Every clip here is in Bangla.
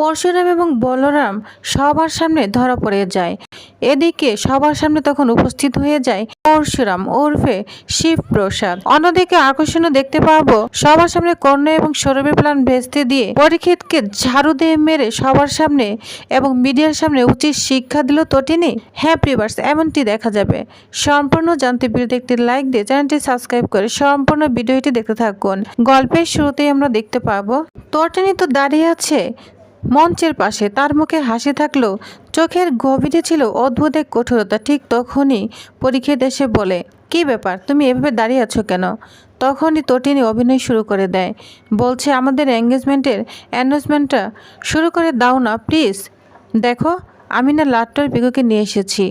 পরশুরাম এবং বলরাম সবার সামনে ধরা পড়ে যায়। এদিকে সবার সামনে তখন উপস্থিত হয়ে যায় পরশুরাম ওরফে শিবপ্রসাদ। অন্যদিকে আকর্ষণীয় দেখতে পাবো সবার সামনে কর্ণ এবং সৌরভের প্ল্যান ভেস্তে দিয়ে পরীক্ষিতকে ঝাড়ু দিয়ে মেরে সবার সামনে এবং মিডিয়ার সামনে উচিত শিক্ষা দিল তটিনী। হ্যাঁ প্রিভার্স, এমনটি দেখা যাবে। সম্পূর্ণ জানতে ভিডিওতে একটি লাইক দিয়ে চ্যানেলটি সাবস্ক্রাইব করে সম্পূর্ণ ভিডিওটি দেখতে থাকুন। গল্পের শুরুতেই আমরা দেখতে পাবো তটিনী তো দাঁড়িয়ে আছে মঞ্চের পাশে, তার মুখে হাসি থাকলেও চোখের গভীরে ছিল অদ্ভুত এক কঠোরতা। ঠিক তখনই পরীক্ষিত এসে বলে, কি ব্যাপার, তুমি এভাবে দাঁড়িয়ে আছো কেন? তখনই তটিনী অভিনয় শুরু করে দেয়, বলছে আমাদের এঙ্গেজমেন্টের অ্যানাউন্সমেন্টটা শুরু করে দাও না প্লিজ। দেখো আমি না লাট্টুর পিকুকে নিয়ে এসেছি।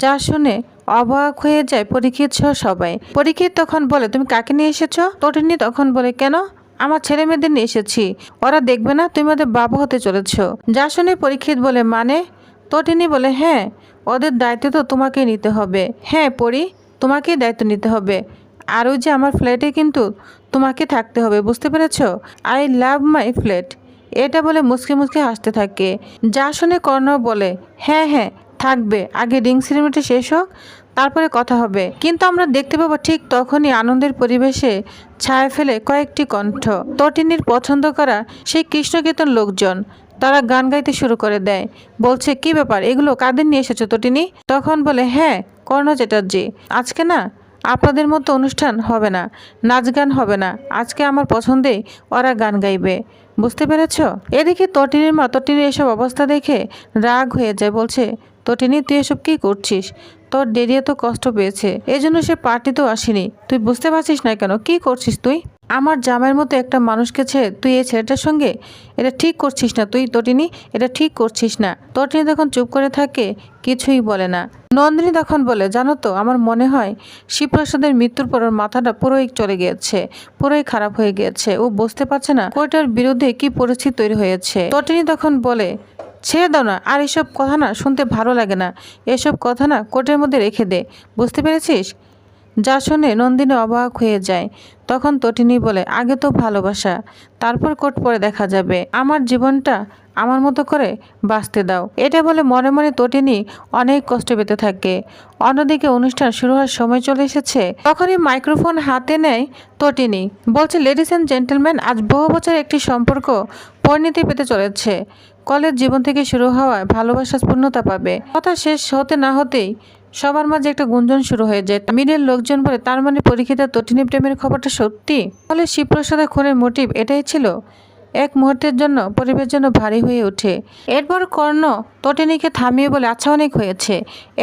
যা শুনে অবাক হয়ে যায় পরীক্ষিত সহ সবাই। পরীক্ষিত তখন বলে, তুমি কাকে নিয়ে এসেছো? তটিনী তখন বলে, কেন, আমার ছেলে মেয়েদের নিয়ে এসেছি, ওরা দেখবে না তুমি ওদের বাবা হতে চলেছ। যা শুনে পরীক্ষিত বলে, মানে? তটিনী বলে, হ্যাঁ, ওদের দায়িত্ব তো তোমাকেই নিতে হবে। হ্যাঁ পরি, তোমাকেই দায়িত্ব নিতে হবে। আর ওই যে আমার ফ্ল্যাটে কিন্তু তোমাকে থাকতে হবে, বুঝতে পেরেছ? I love my flat. এটা বলে মুচকে মুচকে হাসতে থাকে। যা শুনে কর্ণ বলে, হ্যাঁ হ্যাঁ থাকবে, আগে রিং সেরিমনিটা শেষ হোক, তারপরে কথা হবে। কিন্তু আমরা দেখতে পাবো ঠিক তখনই আনন্দের পরিবেশে ছায়া ফেলে কয়েকটি কণ্ঠ। তটিনীর পছন্দ করা সেই কৃষ্ণকীর্তন লোকজন, তারা গান গাইতে শুরু করে দেয়। বলছে, কি ব্যাপার, এগুলো কাদের নিয়ে এসেছো তটিনী? তখন বলে, হ্যাঁ কর্ণ চ্যাটার্জি, আজকে না আপনাদের মতো অনুষ্ঠান হবে না, নাচ গান হবে না, আজকে আমার পছন্দেই ওরা গান গাইবে, বুঝতে পেরেছ? এদিকে তটিনীর মা তটিনীর এসব অবস্থা দেখে রাগ হয়ে যায়। বলছে, তটিনী তুই এসব কি করছিস? তোর ডেরিয়া তো কষ্ট পেয়েছে, এজন্য সে পার্টিতেও আসেনি, তুই বুঝতে পারছিস না কেন? কি করছিস তুই? আমার জামাইয়ের মতো একটা মানুষকে ছেড়ে তুই এই ছেলেটার সঙ্গে, এটা ঠিক করছিস না তুই তটিনী, এটা ঠিক করছিস না। তটিনী তখন চুপ করে থাকে, কিছুই বলে না। নন্দিনী তখন বলে, জানো তো আমার মনে হয় শিবপ্রসাদের মৃত্যুর পর ওর মাথাটা পুরোই চলে গিয়েছে, পুরোই খারাপ হয়ে গিয়েছে। ও বুঝতে পারছে না কোর্টের বিরুদ্ধে কি পরিস্থিতি তৈরি হয়েছে। তটিনী তখন বলে, ছেড়ে দাও না, আর এসব কথা না শুনতে ভালো লাগে না, এসব কথা না কোর্টের মধ্যে রেখে দে, বুঝতে পেরেছিস? যা শুনে নন্দিনী অবাক হয়ে যায়। তখন তটিনী বলে, আগে তো ভালোবাসা, তারপর কোর্ট পরে দেখা যাবে, আমার জীবনটা আমার মতো করে বাঁচতে দাও। এটা বলে মনে মনে তটিনী অনেক কষ্ট পেতে থাকে। অন্যদিকে অনুষ্ঠান শুরু হওয়ার সময় চলে এসেছে। তখনই মাইক্রোফোন হাতে নেয় তটিনী, বলছে, লেডিস অ্যান্ড জেন্টলম্যান, আজ বহু বছরের একটি সম্পর্ক পরিণতি পেতে চলেছে। কলেজ জীবন থেকে শুরু হওয়ায় ভালোবাসা পূর্ণতা পাবে। কথা শেষ হতে না হতেই সবার মাঝে একটা গুঞ্জন শুরু হয়ে যায়। মিডিয়ার লোকজন বলে, তার মানে পরীক্ষিত তটিনী প্রেমের খবরটা সত্যি? ফলে শিবপ্রসাদের খুনের মোটিভ এটাই ছিল? এক মুহূর্তের জন্য পরিবেশ যেন ভারী হয়ে ওঠে। এরপর কর্ণ তটিনীকে থামিয়ে বলে, আচ্ছা অনেক হয়েছে,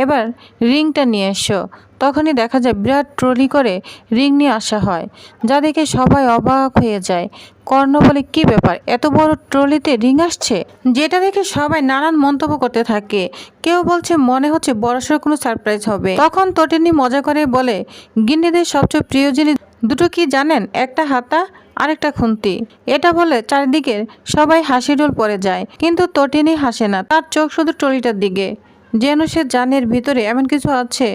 এবার রিংটা নিয়ে এসো। তখনই দেখা যায় বিরাট ট্রলি করে রিং নিয়ে আসা হয়, যা দেখে সবাই অবাক হয়ে যায়। কর্ণ বলে, কি ব্যাপার, এত বড় ট্রলিতে রিং আসছে? যেটা দেখে সবাই নানান মন্তব্য করতে থাকে। কেউ বলছে মনে হচ্ছে বড়সড় কোনো সারপ্রাইজ হবে। তখন তটিনী মজা করে বলে, গিন্নিদের সবচেয়ে প্রিয় জিনিস দুটো কি জানেন? একটা হাতা আর একটা খুন্তি। এটা বলে চারিদিকে সবাই হাসি ঢোল পড়ে যায়, কিন্তু তটিনী হাসে না, তার চোখ শুধু ট্রলিটার দিকে, যেন সে জানের ভিতরে এমন কিছু আছে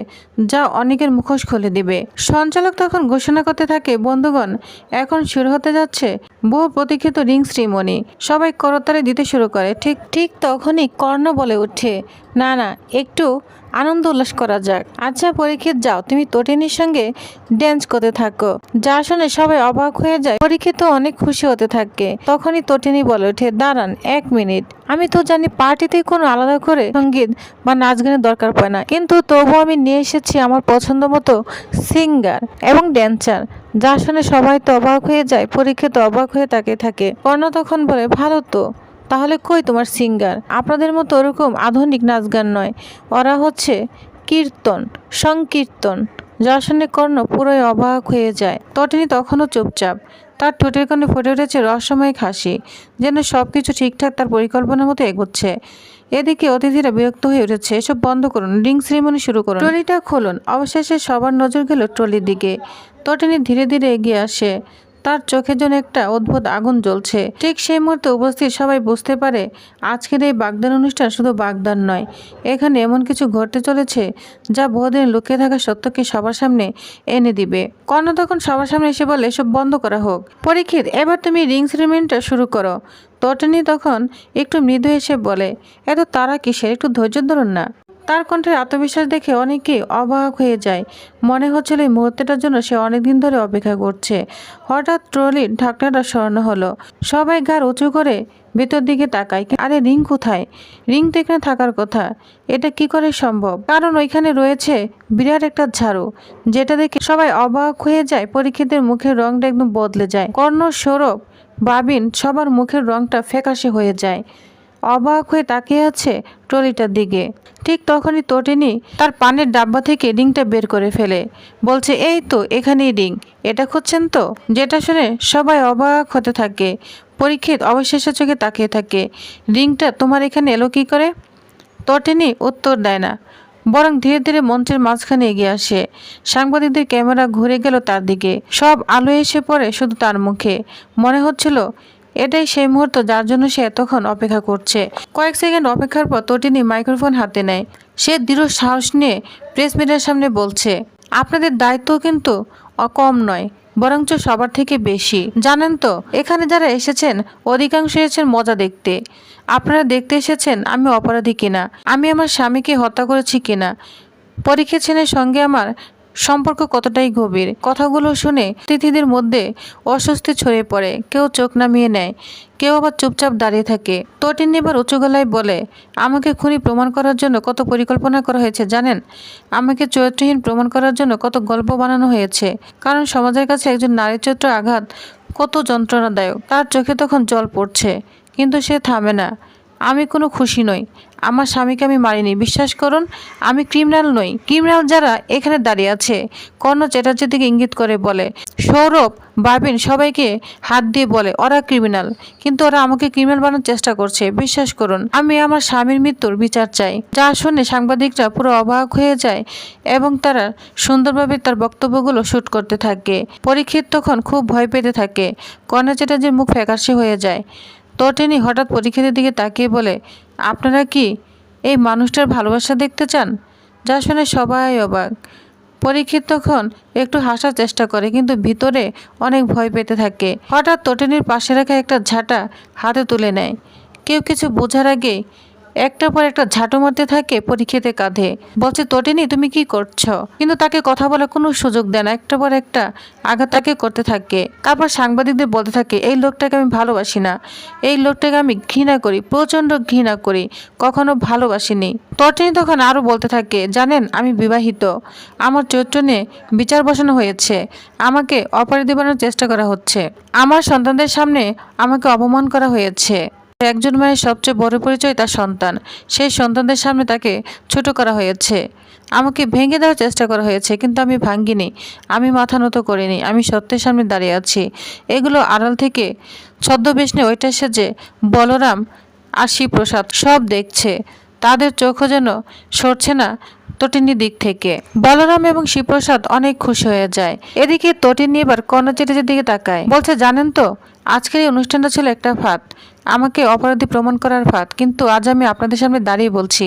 যা অনেকের মুখোশ খুলে দিবে। সঞ্চালক তখন ঘোষণা করতে থাকে, বন্ধুগণ, এখন শুরু হতে যাচ্ছে বহু প্রতীক্ষিত রিং সেরিমনি। সবাই করতালি দিতে শুরু করে। ঠিক তখনই কর্ণ বলে ওঠে, না না, একটু আনন্দ উল্লাস করা যাক। আচ্ছা পরীক্ষিত, যাও তুমি তটিনীর সঙ্গে ড্যান্স করতে থাকো। যা শুনে সবাই অবাক হয়ে যায়। পরীক্ষিত অনেক খুশি হতে থাকে। তখনই তটিনী বলে ওঠে, দাঁড়ান এক মিনিট, আমি তো জানি পার্টিতে কোনো আলাদা করে সঙ্গীত বা নাচ গানের দরকার পড়ে না, কিন্তু তবুও আমি নিয়ে এসেছি আমার পছন্দ মতো সিঙ্গার এবং ড্যান্সার। যা শুনে সবাই তো অবাক হয়ে যায়। পরীক্ষিত অবাক হয়ে তাকিয়ে থাকে। কর্ণ তখন বলে, ভালো তো, তাহলে কই তোমার সিঙ্গার? আপনাদের মতো ওরকম আধুনিক নাচ গান নয়, ওরা হচ্ছে কীর্তন, সংকীর্তন। যা শুনে কর্ণ পুরোই অবাক হয়ে যায়। তটিনী তখনও চুপচাপ, তার ঠোঁটের কোণে ফুটে উঠেছে রহস্যময় হাসি, যেন সবকিছু ঠিকঠাক তার পরিকল্পনার মতো এগোচ্ছে। এদিকে অতিথিরা বিরক্ত হয়ে উঠেছে, এসব বন্ধ করুন, রিং সেরিমনি শুরু করুন, ট্রলিটা খুলুন। অবশেষে সবার নজর গেল ট্রলির দিকে। তটিনী ধীরে ধীরে এগিয়ে আসে। তার চোখে যেন একটা অদ্ভুত আগুন জ্বলছে। ঠিক সেই মুহূর্তে উপস্থিত সবাই বুঝতে পারে আজকের এই বাগদান অনুষ্ঠান শুধু বাগদান নয়, এখানে এমন কিছু ঘটতে চলেছে যা বহুদিন লুকিয়ে থাকা সত্যকে সবার সামনে এনে দিবে। কর্ণ তখন সবার সামনে এসে বলে, এসব বন্ধ করা হোক। পরীক্ষিত, এবার তুমি রিং সেরিমনিটা শুরু করো। তটিনী তখন একটু মৃদু এসে বলে, এত তারা কিসের, একটু ধৈর্য ধরুন না। তার কণ্ঠের আত্মবিশ্বাস দেখে অনেকে অবাক হয়ে যায়। মনে হচ্ছিল এই মুহূর্তটার জন্য সে অনেকদিন ধরে অপেক্ষা করছে। হঠাৎ ট্রলির ঢাকনাটা সরানো হলো। সবাই ঘাড় উঁচু করে ভেতর দিকে তাকায়। আরে রিং কোথায়? রিং তো এখানে থাকার কথা। এটা কি করে সম্ভব? কারণ ওইখানে রয়েছে বিরাট একটা ঝাড়ু, যেটা দেখে সবাই অবাক হয়ে যায়। পরীক্ষিতের মুখের রংটা একদম বদলে যায়। কর্ণ, সৌরভ, বাবিন সবার মুখের রংটা ফ্যাকাশে হয়ে যায়। অবাক হয়ে তাকিয়ে আছে ট্রলিটার দিকে। ঠিক তখনই তটিনী তার পানের ডাব্বা থেকে রিংটা বের করে ফেলে। বলছে, এই তো এখানেই রিং, এটা খুঁজছেন তো? যেটা শুনে সবাই অবাক হতে থাকে। পরীক্ষিত অবিশ্বাসের চোখে তাকিয়ে থাকে। রিংটা তোমার এখানে এলো কি করে? তটিনী উত্তর দেয় না, বরং ধীরে ধীরে মঞ্চের মাঝখানে এগিয়ে আসে। সাংবাদিকদের ক্যামেরা ঘুরে গেল তার দিকে। সব আলো এসে পড়ে শুধু তার মুখে। মনে হচ্ছিল এটাই সেই মুহূর্ত যার জন্য সে এতক্ষণ অপেক্ষা করছে। কয়েক সেকেন্ড অপেক্ষার পর তটিনী মাইক্রোফোন হাতে নেয়। সে দৃঢ় সাহস নিয়ে প্রেস মিডিয়ার সামনে বলছে, আপনাদের দায়িত্ব কিন্তু কম নয়, বরঞ্চ সবার থেকে বেশি। জানেন তো, এখানে যারা এসেছেন অধিকাংশ এসেছেন মজা দেখতে। আপনারা দেখতে এসেছেন আমি অপরাধী কিনা, আমি আমার স্বামীকে হত্যা করেছি কিনা, পরীক্ষিত সেনের সঙ্গে আমার সম্পর্ক কতটাই গভীর। কথাগুলো শুনে অতিথিদের মধ্যে অস্বস্তি ছড়িয়ে পড়ে। কেউ চোখ নামিয়ে নেয়, কেউ আবার চুপচাপ দাঁড়িয়ে থাকে। তটিনী এবার উঁচু গলায় বলে, আমাকে খুনি প্রমাণ করার জন্য কত পরিকল্পনা করা হয়েছে জানেন? আমাকে চরিত্রহীন প্রমাণ করার জন্য কত গল্প বানানো হয়েছে। কারণ সমাজের কাছে একজন নারী চরিত্র আঘাত কত যন্ত্রণাদায়ক। তার চোখে তখন জল পড়ছে, কিন্তু সে থামে না। আমি কোনো খুশি নই, আমার স্বামীকে আমি মারিনি, বিশ্বাস করুন। আমি ক্রিমিনাল নই। ক্রিমিনাল যারা এখানে দাঁড়িয়ে আছে। কর্ণ চ্যাটার্জির দিকে ইঙ্গিত করে বলে। সৌরভ, বাবিন সবাইকে হাত দিয়ে বলে, ওরা ক্রিমিনাল, কিন্তু ওরা আমাকে ক্রিমিনাল বানানোর চেষ্টা করছে। বিশ্বাস করুন, আমি আমার স্বামীর মৃত্যুর বিচার চাই। যা শুনে সাংবাদিকরা পুরো অবাক হয়ে যায় এবং তারা সুন্দরভাবে তার বক্তব্যগুলো শুট করতে থাকে। পরীক্ষিত তখন খুব ভয় পেতে থাকে। কর্ণ চ্যাটার্জির মুখ ফ্যাকাশে হয়ে যায়। তটিনী হঠাৎ পরীক্ষিতের দিকে তাকিয়ে বলে, আপনারা কি এই মানুষটার ভালোবাসা দেখতে চান? যা শুনে সবাই অবাক। পরীক্ষিত তখন একটু হাসার চেষ্টা করে, কিন্তু ভিতরে অনেক ভয় পেতে থাকে। হঠাৎ তটিনীর পাশে রাখা একটা ঝাঁটা হাতে তুলে নেয়। কেউ কিছু বোঝার আগে একটার পর একটা ঝাঁটো মারতে থাকে পরীক্ষিতের কাঁধে। বলছে, তটিনী তুমি কি করছো? কিন্তু তাকে কথা বলার কোনো সুযোগ দেয় না। একটার পর একটা আঘাত তাকে করতে থাকে। তারপর সাংবাদিকদের বলতে থাকে, এই লোকটাকে আমি ভালোবাসি না, এই লোকটাকে আমি ঘৃণা করি, প্রচণ্ড ঘৃণা করি, কখনো ভালোবাসিনি। তটিনী তখন আরও বলতে থাকে, জানেন আমি বিবাহিত, আমার চরিত্র নিয়ে বিচার বসানো হয়েছে, আমাকে অপরাধী বানানোর চেষ্টা করা হচ্ছে, আমার সন্তানদের সামনে আমাকে অপমান করা হয়েছে। একজন মায়ের সবচেয়ে বড় পরিচয় তার সন্তান। সেই সন্তানদের সামনে তাকে ছোট করা হয়েছে, আমাকে ভেঙে দেওয়ার চেষ্টা করা হয়েছে, কিন্তু আমি ভাঙ্গিনি, আমি মাথা নত করিনি, আমি সত্যের সামনে দাঁড়িয়ে আছি। এগুলো আড়াল থেকে ছদ্মবেশ নিয়ে ওইটা সেজে বলরাম আর শিবপ্রসাদ সব দেখছে। তাদের চোখও যেন সরছে না তটিনীর দিক থেকে। বলরাম এবং শিবপ্রসাদ অনেক খুশি হয়ে যায়। এদিকে তটিনী এবার কর্ণ চ্যাটার্জির দিকে তাকায়। বলছে, জানেন তো, আজকের এই অনুষ্ঠানটা ছিল একটা ফাঁদ, আমাকে অপরাধী প্রমাণ করার ফাঁদ। কিন্তু আজ আমি আপনাদের সামনে দাঁড়িয়ে বলছি,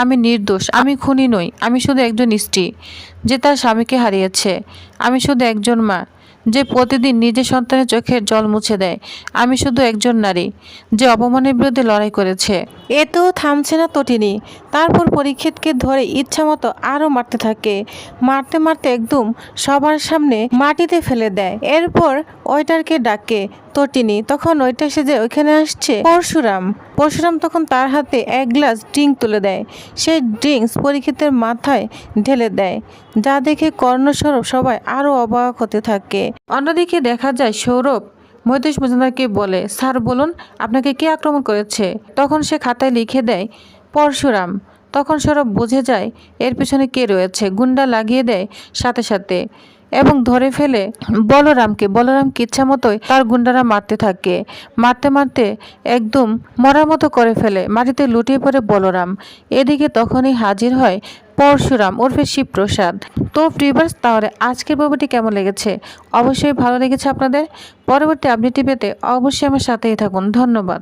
আমি নির্দোষ, আমি খুনি নই। আমি শুধু একজন স্ত্রী যে তার স্বামীকে হারিয়েছে। আমি শুধু একজন মা যে প্রতিদিন নিজের সন্তানের চোখের জল মুছে দেয়। আমি শুধু একজন নারী যে অপমানের বিরুদ্ধে লড়াই করেছে। এতেও থামছে না তটিনী। তারপর পরীক্ষিতকে ধরে ইচ্ছা মতো আরও মারতে থাকে। মারতে মারতে একদম সবার সামনে মাটিতে ফেলে দেয়। এরপর ওয়েটারকে ডাকে তটিনী। তখন ওইটা সেজে ওইখানে আসছে পরশুরাম। পরশুরাম তখন তার হাতে এক গ্লাস ড্রিঙ্ক তুলে দেয়। সেই ড্রিঙ্কস পরীক্ষিতের মাথায় ঢেলে দেয়, যা দেখে কর্ণ, সৌরভ সবাই আরও অবাক হতে থাকে। অন্যদিকে দেখা যায় সৌরভ মহেশ মজুমদারকে বলে, স্যার বলুন আপনাকে কে আক্রমণ করেছে? তখন সে খাতায় লিখে দেয়, পরশুরাম। তখন সৌরভ বুঝে যায় এর পিছনে কে রয়েছে। গুন্ডা লাগিয়ে দেয় সাথে সাথে। এবং ধরে ফেলে বলরামকে ইচ্ছা মতোই তার গুন্ডারা মারতে থাকে। মারতে মারতে একদম মরার মতো করে ফেলে, মাটিতে লুটিয়ে পড়ে বলরাম। এদিকে তখনই হাজির হয় পরশুরাম ওরফে শিবপ্রসাদ। তো ভিউয়ার্স, তাহলে আজকের পর্বটি কেমন লেগেছে? অবশ্যই ভালো লেগেছে আপনাদের। পরবর্তী আপডেটটি পেতে অবশ্যই আমার সাথেই থাকুন। ধন্যবাদ।